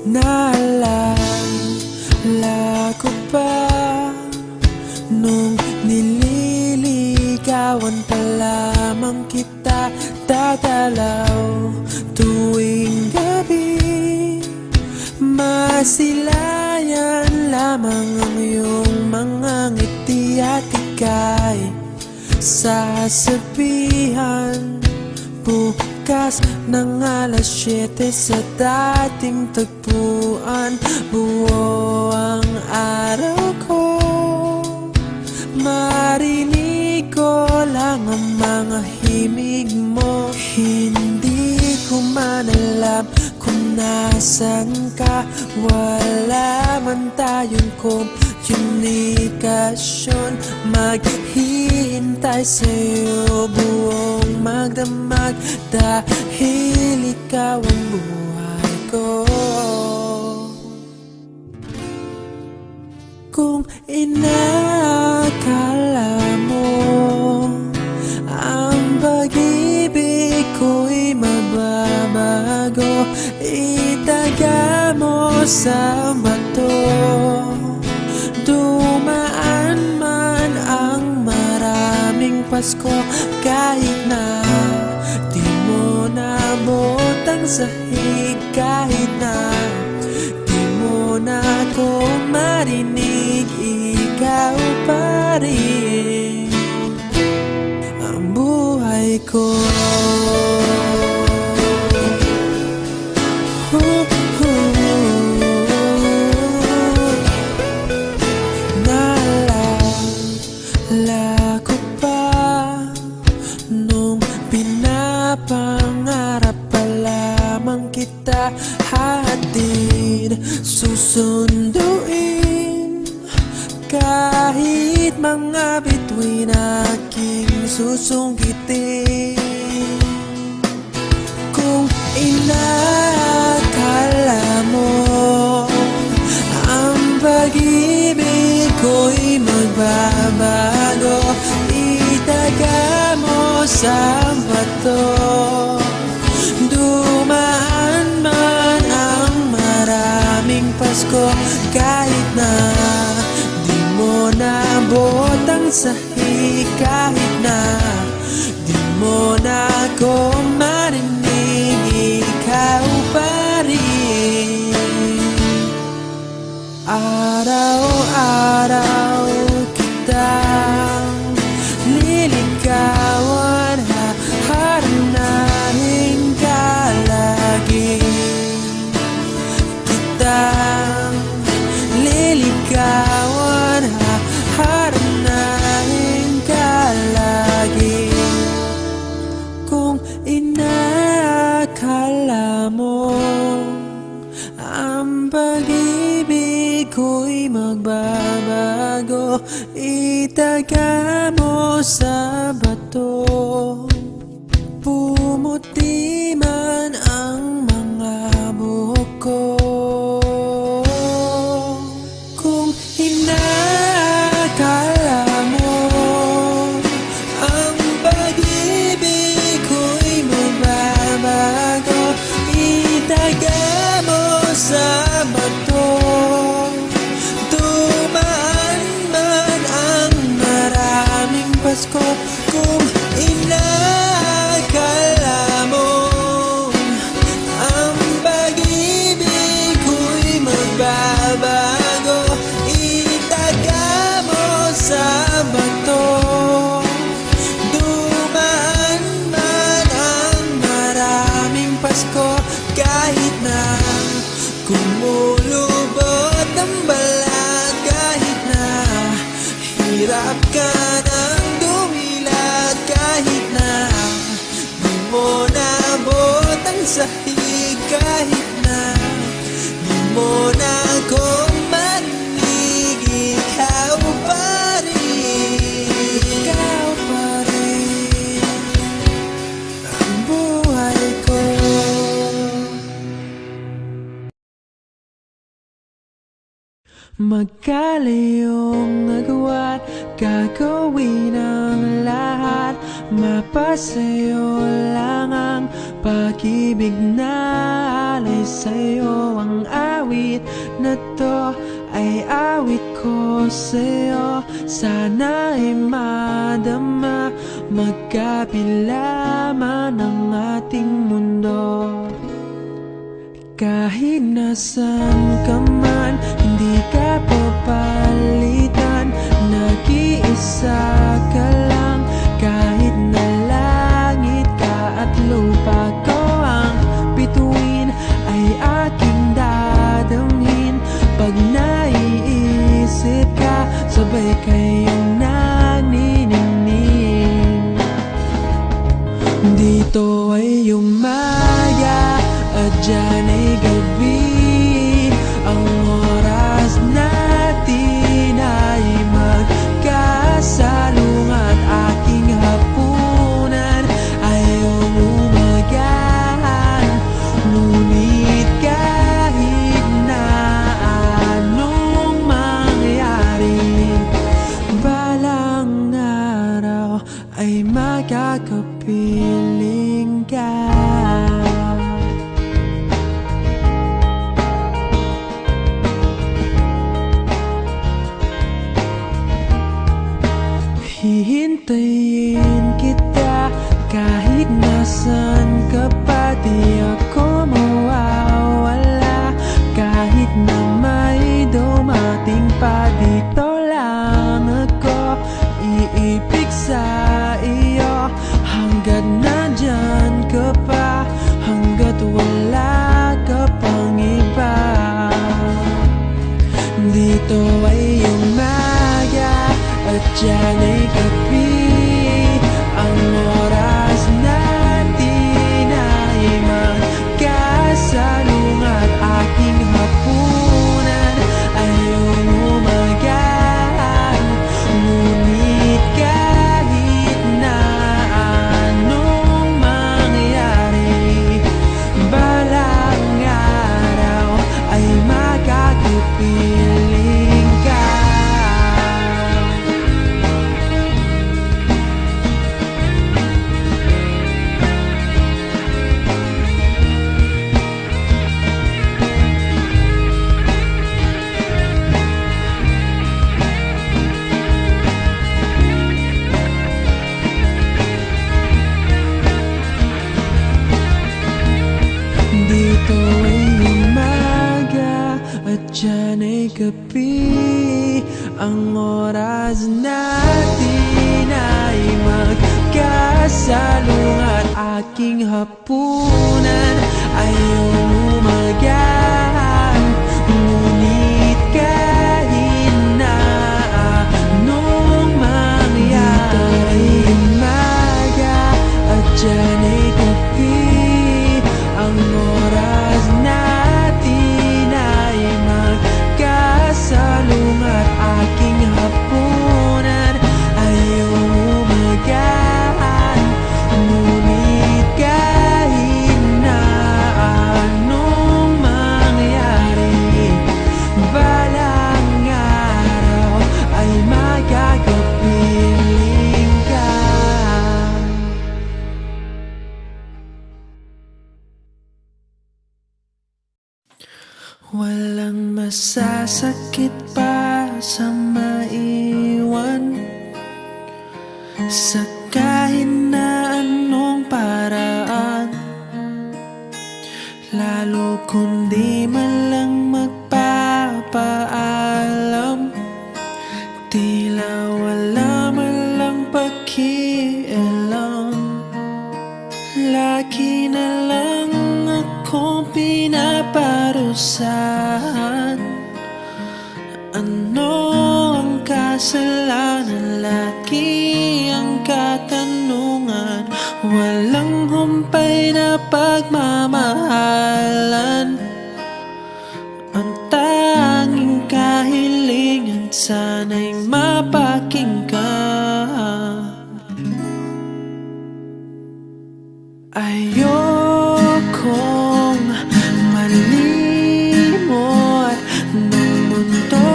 Naalala ko pa nung nililigawan pa lamang kita, tatalaw tuwing gabi. Masilayan lamang ang iyong mga ngiti at ika'y sasabihan bukas ng alas 7 sa dating tagpuan. Buo ang araw ko, marinig ko lang ang mga himig mo. Hindi ko man alam kung nasan ka, wala man tayong komunikasyon. Maghihintay sa'yo buong magdamag dahil ikaw ang buhay ko. Kung inakala mo ang pag-ibig ko'y mababago, itaga mo sa bato. Dumaan man ang maraming Pasko, kahit na di mo nabot ang sahig, kahit na di mo na ako marinig, ikaw pa rin ang buhay ko. Naalala ko pa nung pinapangarap pa lamang kita, hatid susunduin kahit mga bituin aking susungkitin. Kung inakala mo ang pag-ibig ko'y magbabago, itaga mo sa bato. Dumaan man ang maraming Pasko, kahit na di mo nabot ang sahig, kahit na di mo na ako marinig, ikaw pa rin. Araw-araw kitang liligawan, haharanahin ka lagi. Kitang liligawan, haharanahin ka lagi. Kung inakala mo ang pag-ibig ko'y magbabago, itaga mo sa bato. Pumuti man ang mga buhok ko. Kung inakala mo ang pag-ibig ko'y magbabago, itaga mo sa bato. Dumaan man ang maraming Pasko, kung inakala mo ang pag-ibig ko'y magbabago, itaga mo sa bato. Dumaan man ang maraming Pasko, kahit na kumulubot ang balat, kahit na hirap ka ng dumilat, kahit na di mo nabot ang sahig, kahit na di mo na ako marinig, ikaw pa rin, ikaw pa rin ang buhay ko. Magkalayong agwat, gagawin ang lahat, mapasayo lang ang pag-ibig na alay sa'yo ang awit. langit na to ay awit ko sa'yo. Sana ay madama, magkabila man ang ating mundo. Kahit nasan ka man, hindi ka papalitan. Nag-iisa ka lang, kahit na langit ka at lupa ko ang bituin, ay aking dadamhin. Pag naiisip ka, sabay kayong naniningning. Dito ay umaga at dyan ay gabi. Ang oras natin ay magkasalungat. Aking hapunan ay umumagahan. Ngunit kahit na anong mangyari, balang araw ay makakapiling ka. Hihintayin kita kahit nasan ka pa, di ako mawawala. Kahit na may dumating pa, dito lang ako iibig sa iyo. Hanggat nandyan ka pa, hanggat wala ka pang iba. Dito ay umaga at dyan ay gabi. Ang oras natin ay magkasalungat. Aking hapunan ay umumagahan. Ngunit kahit na anong mangyari, balang araw ay makakapiling ka. Dito ay umaga at dyan ay gabi. Ang oras natin ay magkasalungat. Aking hapunan ay umumagahan. Ngunit kahit na anong mangyari, dito ay umaga at dyan ay gabi. Ang oras natin ay magkasalungat. Aking hapunan ay umumagahan. Ngunit kahit na anong mangyari, balang araw ay magkakapiling ka. Walang masasakit pa sa maiwan sa kahit na anong paraan, lalo kung di man lang magpapaalam. Tila wala man lang pakialam. Lagi na lang akong pinaparusahan. Ano ang kasalanan? Lagi ang katanungan. Walang humpay na pagmamahalan. Ang tanging kahilingan, sana'y mapakinggan. Ayokong malimot ng mundo,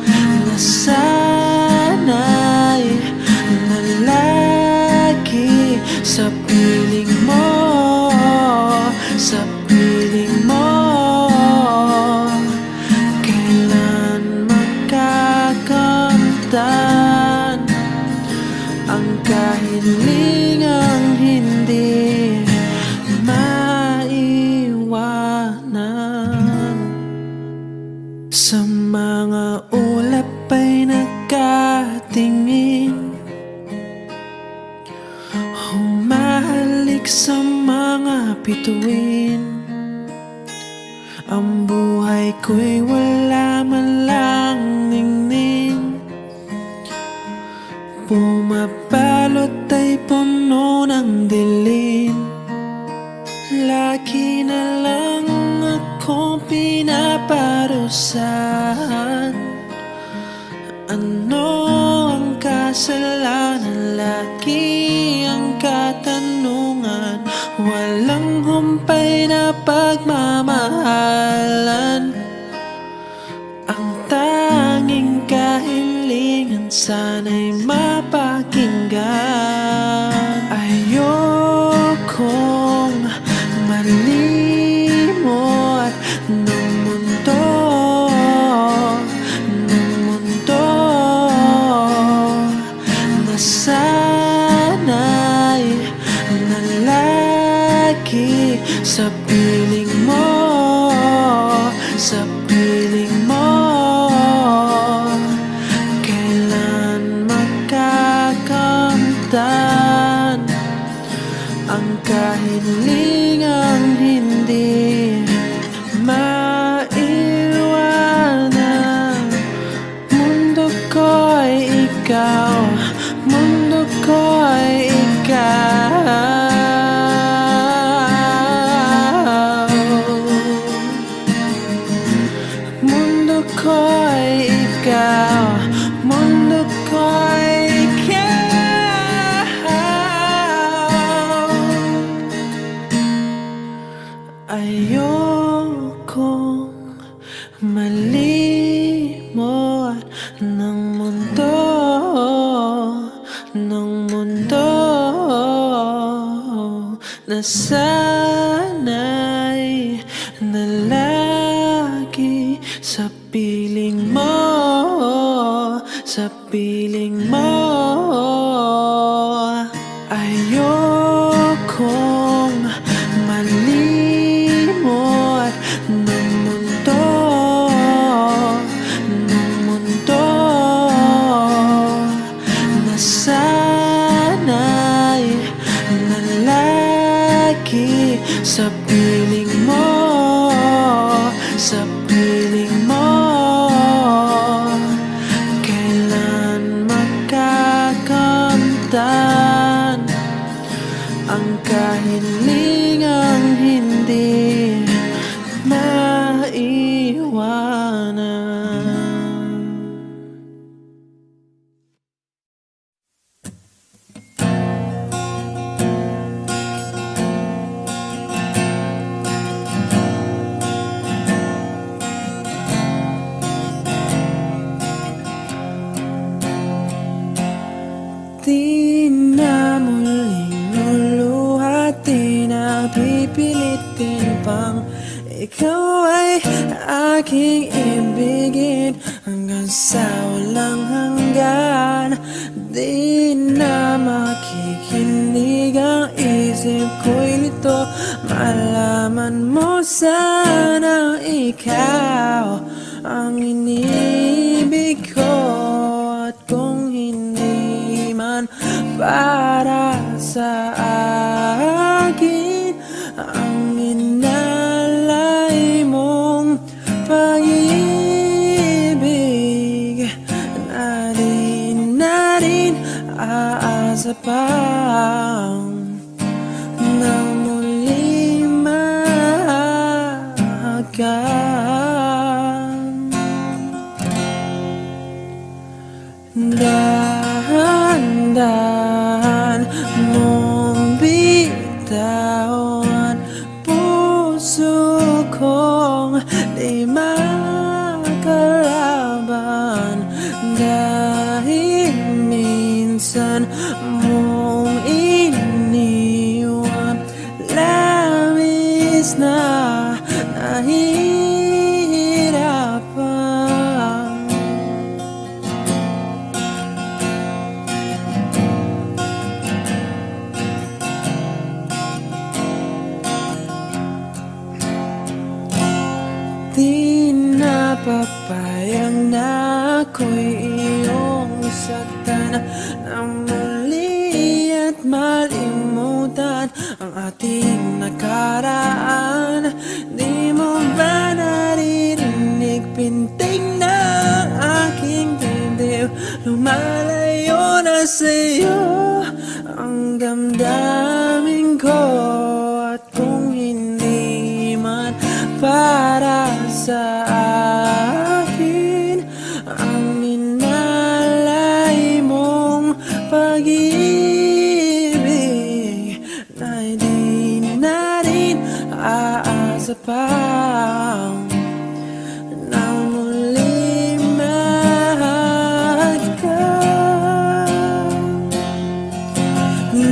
na sana'y nalagi sa piling mo. Tahimik sa mga bituin, ang buhay ko'y wala man lang ningning. Pumabalot ay puno ng dilim. Lagi na lang akong pinaparusahan. Ano ang kasalanan? Lagi ang katanungan. Walang humpay na pagmamahalan. Ang tanging kahilingan sana'y mapakinggan. Ayokong malimot ng mundo, na sana'y nalagi sa piling mo, sa piling mo. Kailan makakamtan ang kahilingang hindi maiwanan? Mundo ko'y ikaw, mundo ko'y ikaw. Mundo ko'y ikaw, mundo ko'y ikaw. Ayokong malimot ng mundo, na sana'y nalagi sa piling mo, sa piling mo. Ayokong malimot ng mundo, na sana'y nalagi sa piling mo, sa piling mo. Kailan makakamtan ang kahilingang hindi maiwanan? Di na muling luluhat, di na pipilitin pang ikaw ay aking ibigin hanggang sa walang hanggan. Di na makikinig ang isip ko'y lito. Malaman mo sanang ikaw ang inibig ko. At kung hindi man para sa akin ang inalay mong pag-ibig, na rin aasa pang na muli mahagan. Dahan-dahan mong bitawan puso kong di makalaban. Dahil minsan mong iniwan, labis na nahihirapan. Di na papayag na ako'y iyong saktan, na muli at malimutan ang ating nakaraan. Di mo ba naririnig pintig ng aking dibdib? Lumalayo na sa'yo ang damdamin ko. At kung hindi man para sa akin ang inalay mong pag-ibig, na di na rin aasa pang na muli mahagkan.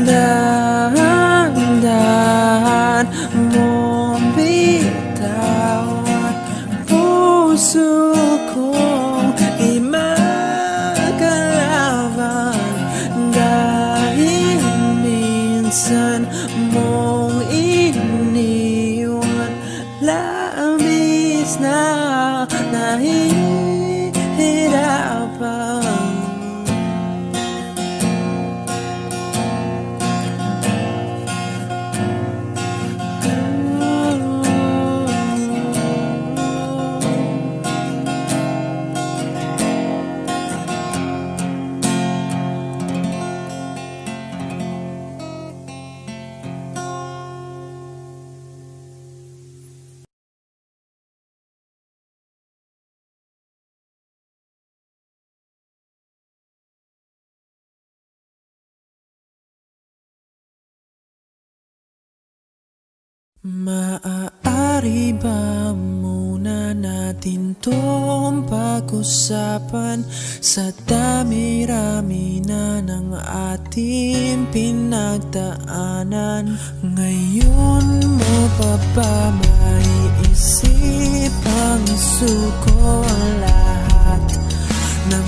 Dahan-dahan mong bitawan puso kong imakalaban, dahil minsan mong iniwan, labis na nahihirapan. Maaari ba muna natin tong pag-usapan? Sa dami-rami na ng ating pinagdaanan, ngayon mo pa ba maiisip ang isuko ang lahat ng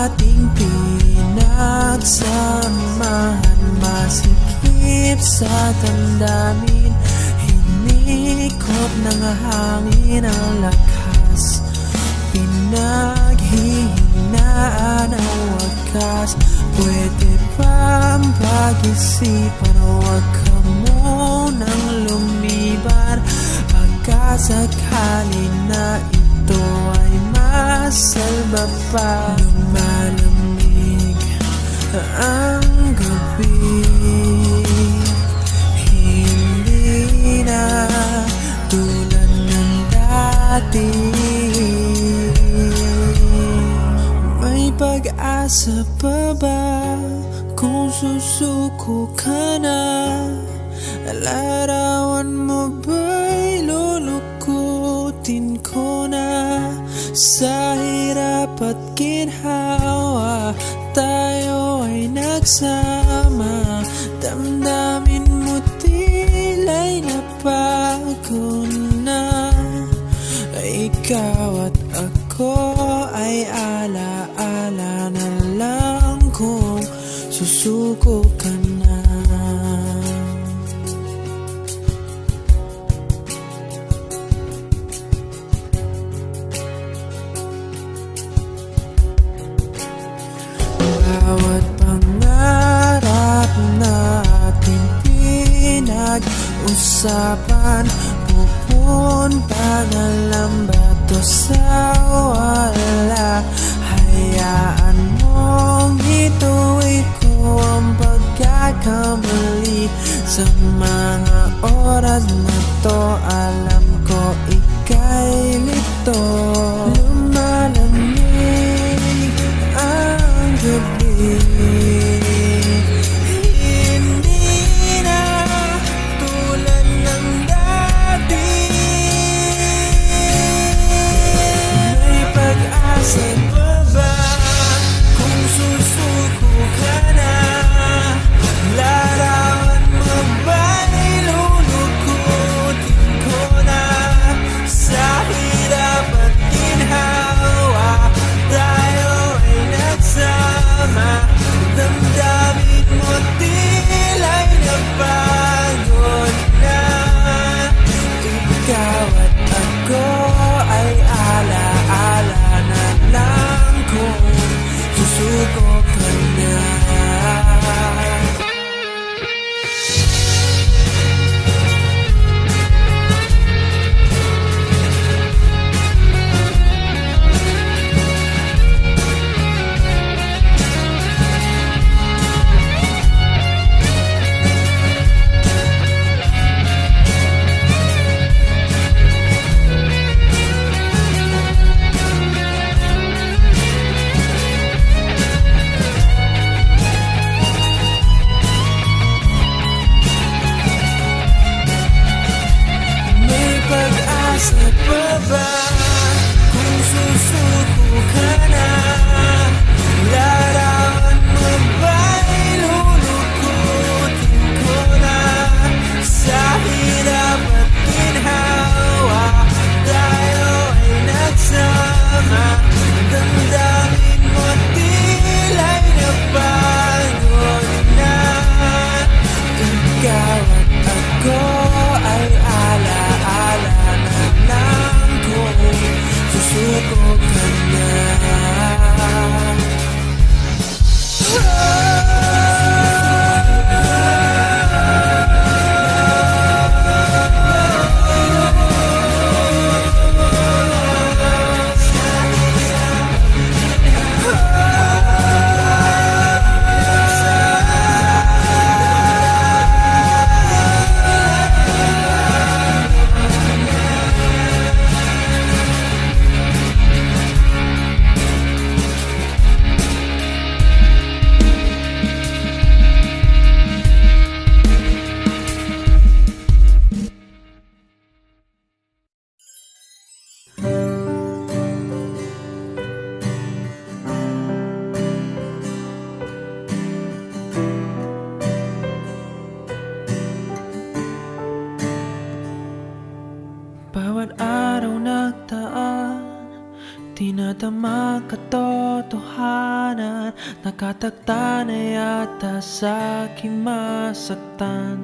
ating pinagsamahan? Masikip sa damdamin, hinikot ng hangin ang lakas, pinaghihinaan ang wakas. Pwede bang pag-isipan, huwag ka munang lumiban, pagkasakali na ito ay masalba pa. Lumalamig ang gabi, hindi na tulad ng dati. May pag-asa pa ba kung susuko ka na? Larawan mo ba'y lulukutin ko na? Sa hirap at ginhawa tayo ay nagsama, damdamin mo tila'y nabago na. Ikaw at ako ay ala-ala na lang kung susuko ka na. Bawat pangarap natin pinag-usapan, pupunta na lang ba to sa wala? Hayaan mong ituloy ko ang pagkakamali. Sa mga oras na to, alam ko ika'y lito. Lumalamig ang gabi, hindi na tulad ng dati. May pag-asa pa ba kung susuko ka na? Larawan mo ba'y lulukutin ko na? Sa hirap at ba kung susuko ka na? Larawan mo ba'y lulukutin ko na? Sa hirap at ginhawa tayo ay nagsama. Damdamin mo tila'y napagod na. Ikaw at ako ay alaala na lang kung susuko ka na. Bawat araw nagtaan, tinatama katotohanan. Nakatagta na yata sa aking masaktan.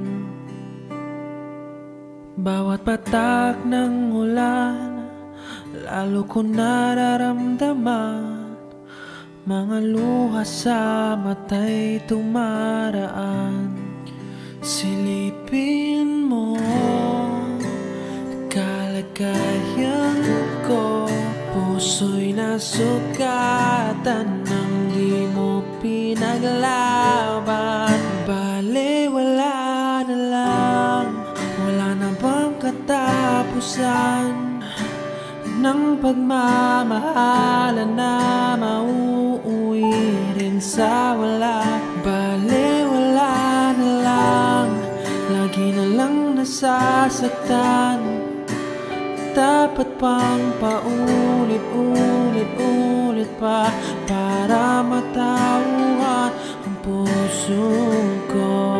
Bawat patak ng ulan, lalo ko nararamdaman. Mga luha sa mata'y tumaraan. Silipin mo kalagayan ko, puso'y nasugatan nang di mo pinaglaban. Bale, wala na lang, wala na bang katapusan ng pagmamahalan na mauuwi rin sa wala. Bale, wala na lang, lagi na lang nasasaktan. Dapat pang paulit-ulit pa para matauhan ang puso ko.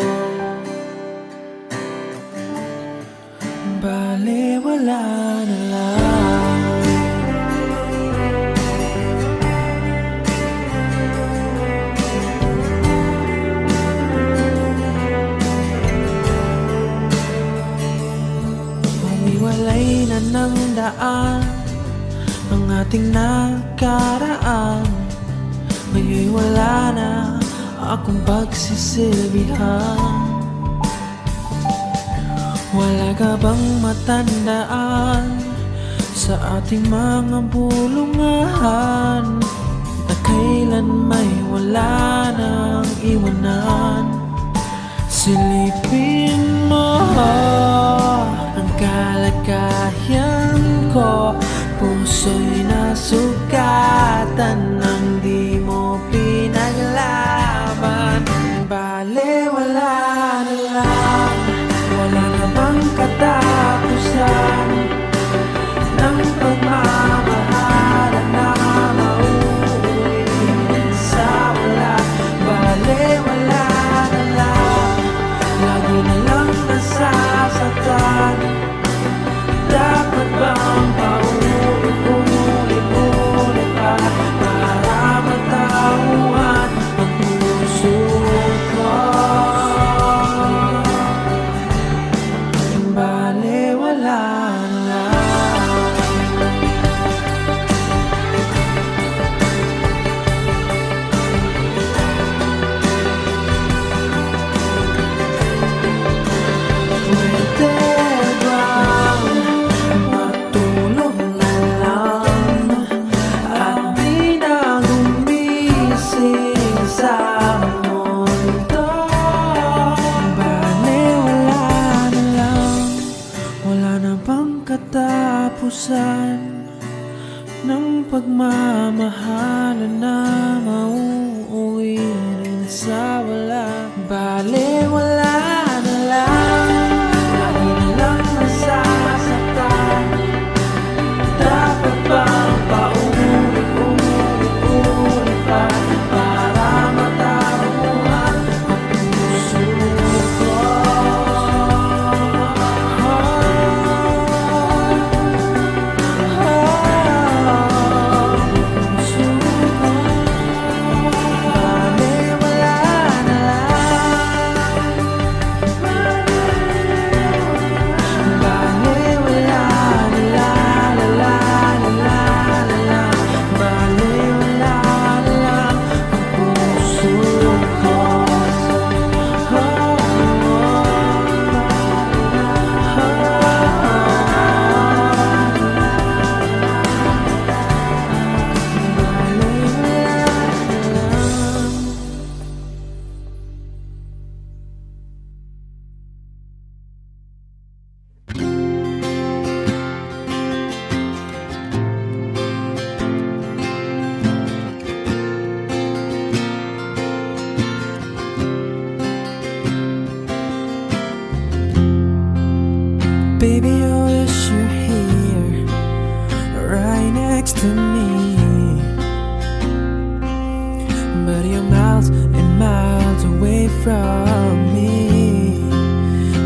Bale, wala na lang. Umiwalay na ng daan ang ating nakaraan. Ngayon'y wala na akong pagsisilbihan. Wala ka bang matandaan sa ating mga bulungan na kailan may wala nang iwanan? Silipin mo ang kalagayan ko, puso'y nasugatan nang di mo pinaglaban. Bale, wala na lang, wala na bang katapusan ng pagmamahalan na mauuwi sa wala. Bale, wala na lang, lagi na lang nasasaktan. Dapat bang paulit-ulit pa para matauhan ang puso ko? Bale, wala na lang. Pwede bang matulog na lang at di na gumising sa mundo? Bale, wala na lang, wala na bang katapusan ng pagmamahalan na mauuwi rin sa wala. Bale, wala na lang, lagi na lang nasasaktan. Baby, I wish you're here, right next to me. But you're miles and miles away from me.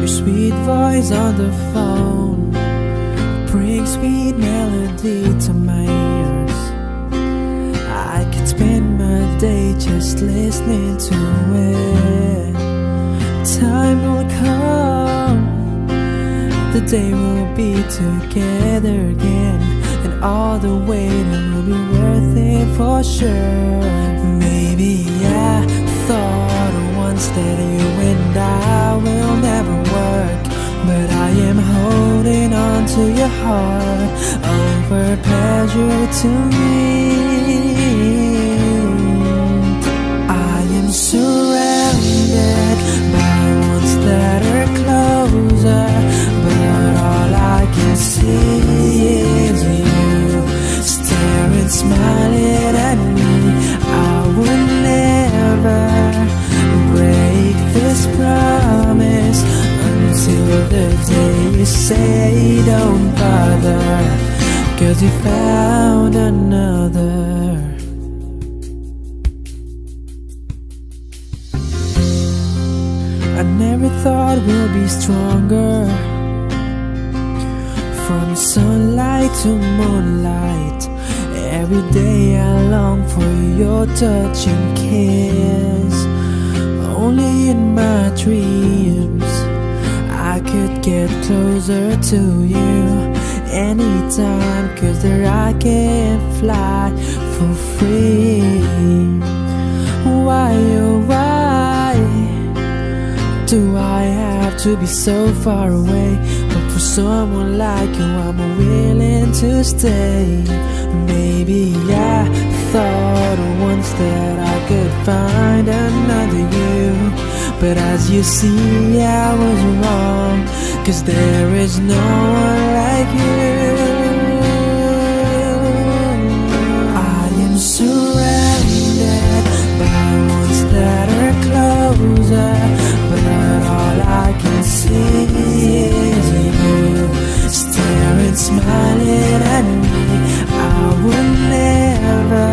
Your sweet voice on the phone brings sweet melody to my ears. I could spend my day just listening to it. Time will come, the day we'll be together again, and all the waiting will be worth it for sure. Maybe I thought once that you and I will never work, but I am holding on to your heart over pleasure to me. I am surrounded by ones that are closer, but all I can see is you staring, smiling at me. I would never break this promise until the day you say don't bother, 'cause you found another. I never thought we'll be stronger, from sunlight to moonlight. Every day I long for your touch and kiss. Only in my dreams I could get closer to you anytime, 'cause there I can fly for free. Why, oh why do I have to be so far away? But for someone like you I'm willing to stay. Maybe I thought once that I could find another you, but as you see I was wrong, 'cause there is no one like you. I am surrounded by ones that are closer, but all I can see is you staring, smiling at me. I would never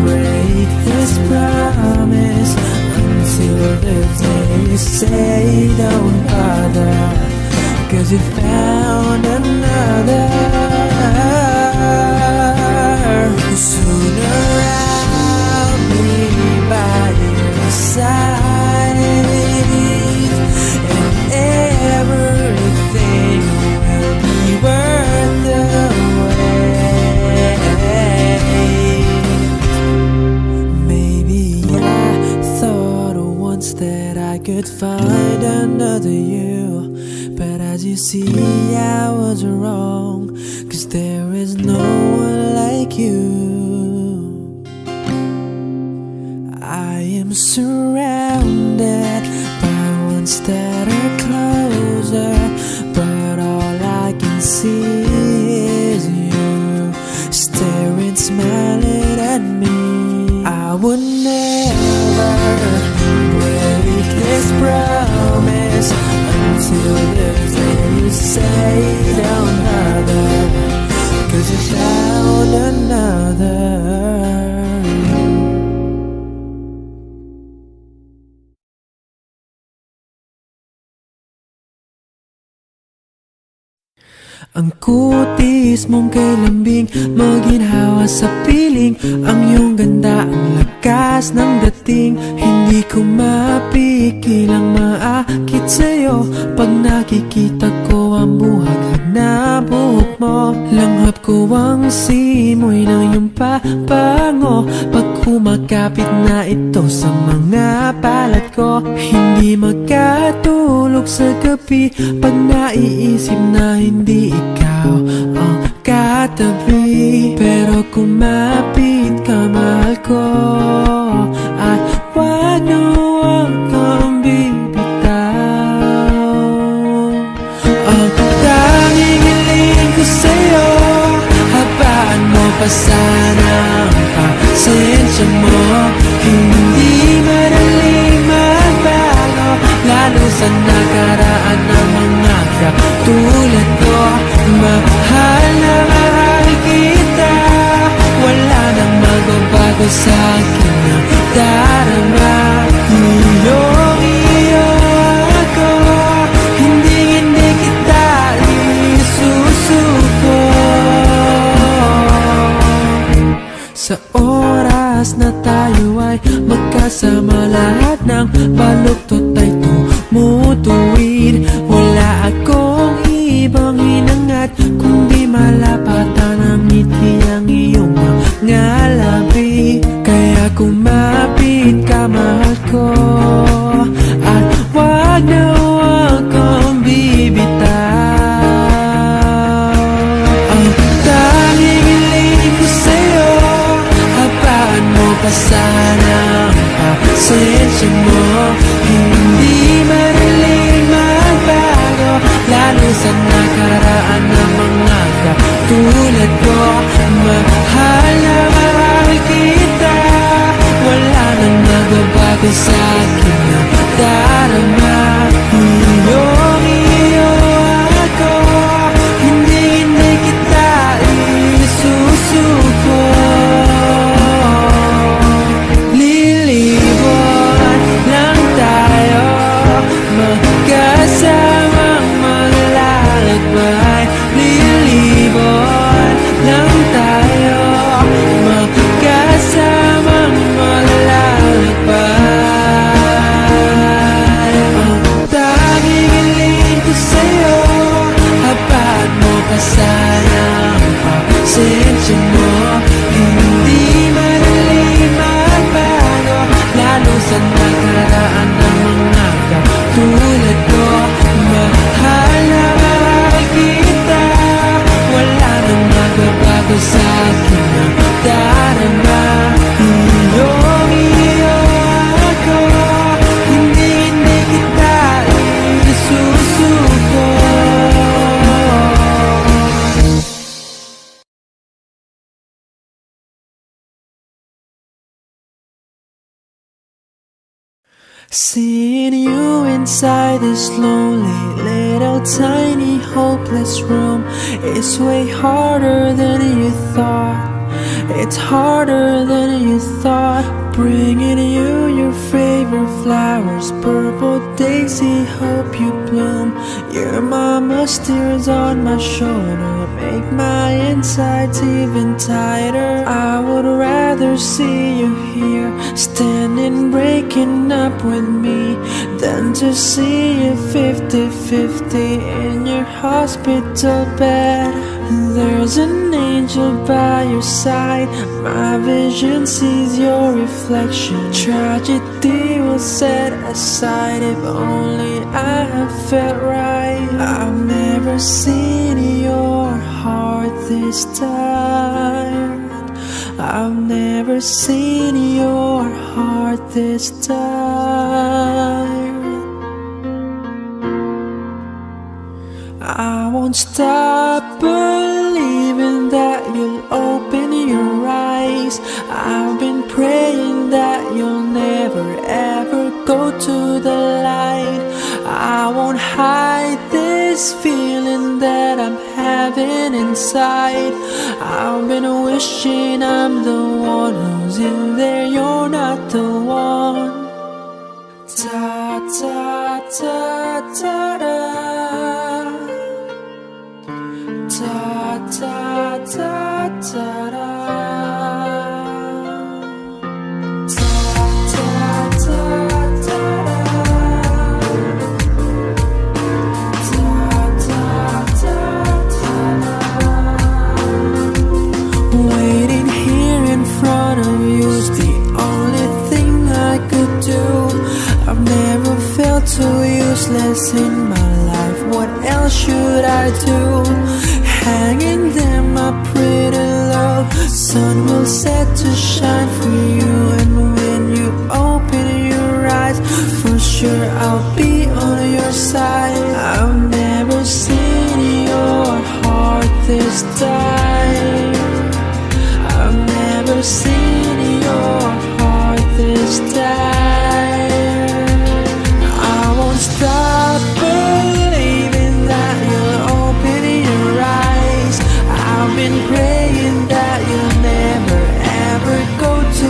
break this promise until the day you say don't bother, 'cause you found another. Sooner I'll be by your side, and everything will be worth the wait. Maybe I thought once that I could find another you, but as you see I was wrong, 'cause there is no one like you. I am surrounded by ones that are closer, but all I can see is you staring, smiling at me. I would never break this promise until the day you say don't bother, 'cause you found another. Ang kutis mong kay lambing, maginhawa sa piling. Ang iyong ganda, ang lakas ng dating. Hindi ko mapigilang maakit sa'yo pag nakikita ko ang buhag na buhok mo. Langhap ko ang simoy ng iyong pabango pag kumakapit na ito sa mga balat ko. Hindi magkatulog sa gabi pag naiisip na hindi ikaw ang katabi. Pero kumapit ka, mahal ko, at wag na wag kang bibitaw. Ang tanging hiling ko sa'yo, habaan mo pa sana ang pasensya mo. Hindi madaling magbago, lalo sa nakaraan ng mga katulad sa'kin na darama. Iyong-iyo ako, hindi kita isusuko. Sa oras na tayo ay magkasama, lahat ng baluktot ay tumutuwid. Wala akong ibang hinangat kundi malapatan ng ngiti ang iyong mga labi. Kaya kumapit ka, mahal ko, at wag na wag kang bibitaw. Ang tanging hiling ko sa'yo, habaan mo pa sana ang pasensya mo. Hindi madaling magbago, lalo sa nakaraan ng mga katulad ko. Mahal na mahal kita, wala nang nagbabago sa'kin na darama. Iyong-iyo ako, hindi kita isusuko. Lilibot lang tayo, magkasamang maglalakbay. Lilibot lang tayo, magkasamang maglalakbay. Ang tanging hiling ko sa'yo, habaan mo pa sana ang pasensya mo. Hindi madaling magbago, lalo sa nakaraan ng mga katulad ko. Mahal na mahal kita, wala nang magbabago sa'kin na darama. Iyong-iyo ako, hindi kita isusuko. Seeing you inside this lonely little tiny hopeless room is way harder than you thought. It's harder than you thought. Bringing you your favorite flowers, purple daisy, hope you bloom. Your mama's tears on my shoulder make my insides even tighter. I would rather see you here, standing breaking up with me, than to see you 50-50 in your hospital bed. There's an angel by your side, my vision sees your reflection. Tragedy was set aside, if only I had felt right. I've never seen your heart this tired. I've never seen your heart this tired. I won't stop believing that you'll open your eyes. I've been praying that you'll never ever go to the light. I won't hide this feeling that I'm having inside. I've been wishing I'm the one who's in there, you're not the one. Ta ta ta ta da. Ta ta ta ta da. Ta ta ta ta da. Ta ta ta ta da. Waiting here in front of you's the only thing I could do. I've never felt so useless in my life. What else should I do? Hanging there, my pretty love. Sun will set to shine for you, and when you open your eyes, for sure I'll be on your side. I've never seen your heart this time. I've never seen your heart this time. I won't stop believing that you'll open your eyes. I've been praying that you'll never ever go to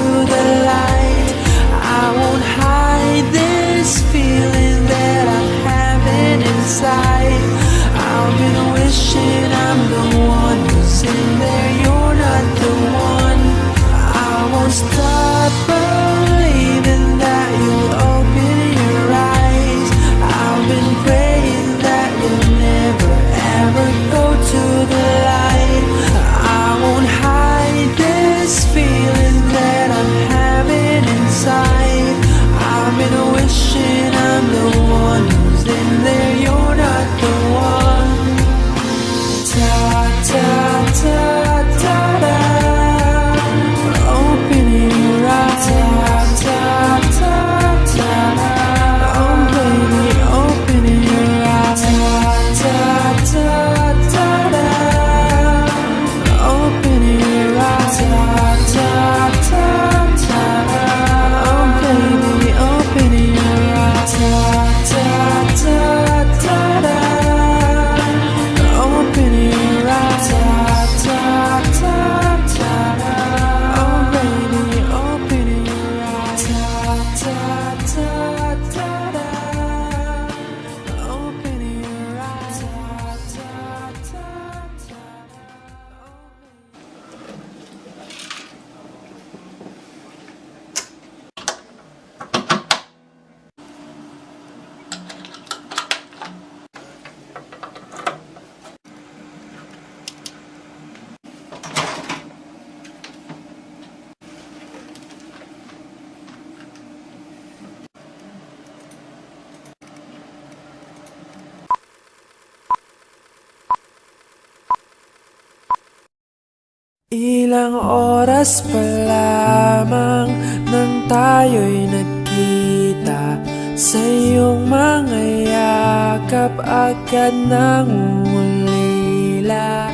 Ilang oras pa lamang nang tayo'y nagkita, sa iyong mga yakap agad nang umulila.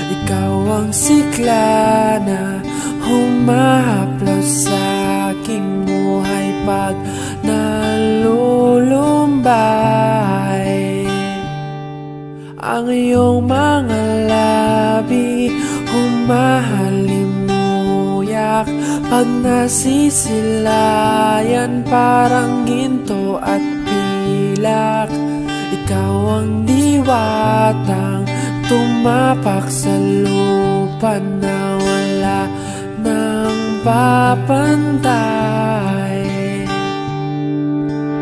Ikaw ang sigla na humahaplos sa aking buhay pag nalulumbay. Ang iyong mga labi humahalimuyak pag nasisilayan, parang ginto at pilak. Ikaw ang diwatang tumapak sa lupa na wala nang papantay.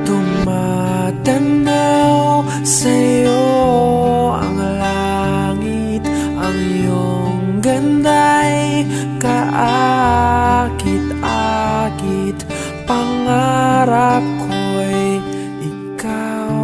Tumatanaw sa'yo ang langit, ang iyong ganda'y kaakit-akit. Pangarap ko'y ikaw,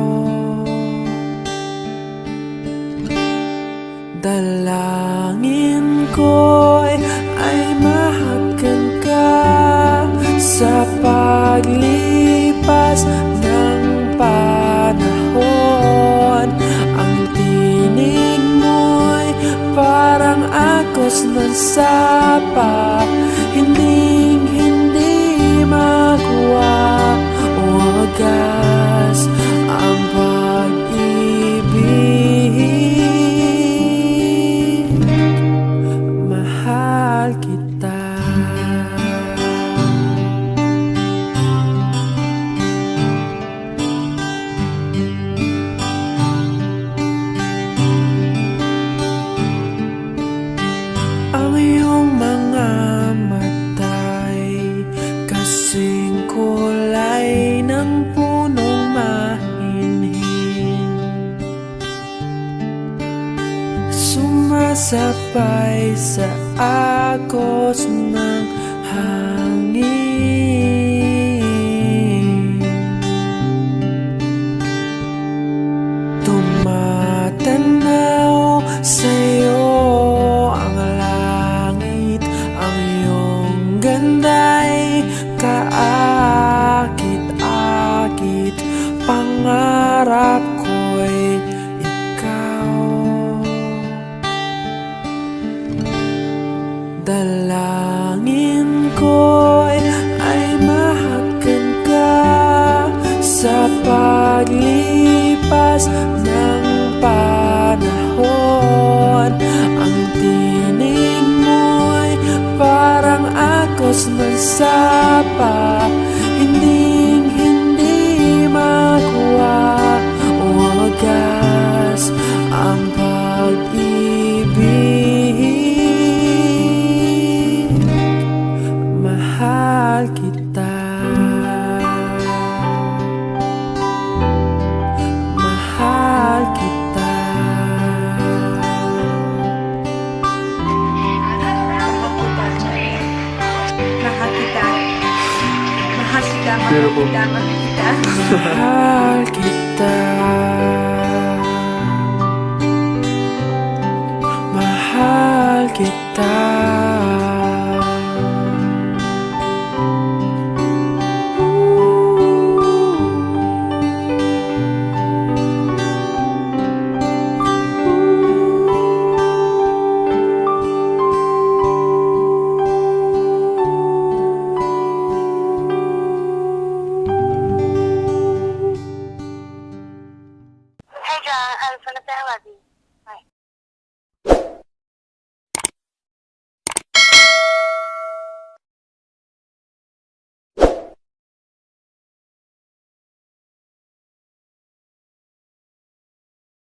dalangin ko'y ay mahatgan ka sa paglipas ng panahon. Ang tinig mo'y parang agos ng sapa, hindi makuha o wagas ang pag-ibig. Mahal kita. Ang iyong mga matay kasing kulay ng punong mahinhin, sumasabay sa agos ng hangin. Tumatanaw sa'yo ang langit, ang iyong ganda'y kaakit-akit. Pangarap ko'y ikaw, dalangin ko'y ay mahatgan ka sa paglipas ng panahon. Ang tinig mo'y parang agos ng sapa, hindi makuha o wagas ang pag-ibig. Mahal kita. Mahal kita. Mahal kita. Mahal kita. Beautiful. Mahal kita. Mahal kita. Mahal kita. Hey John, Alpha na tayo lagi. Bye.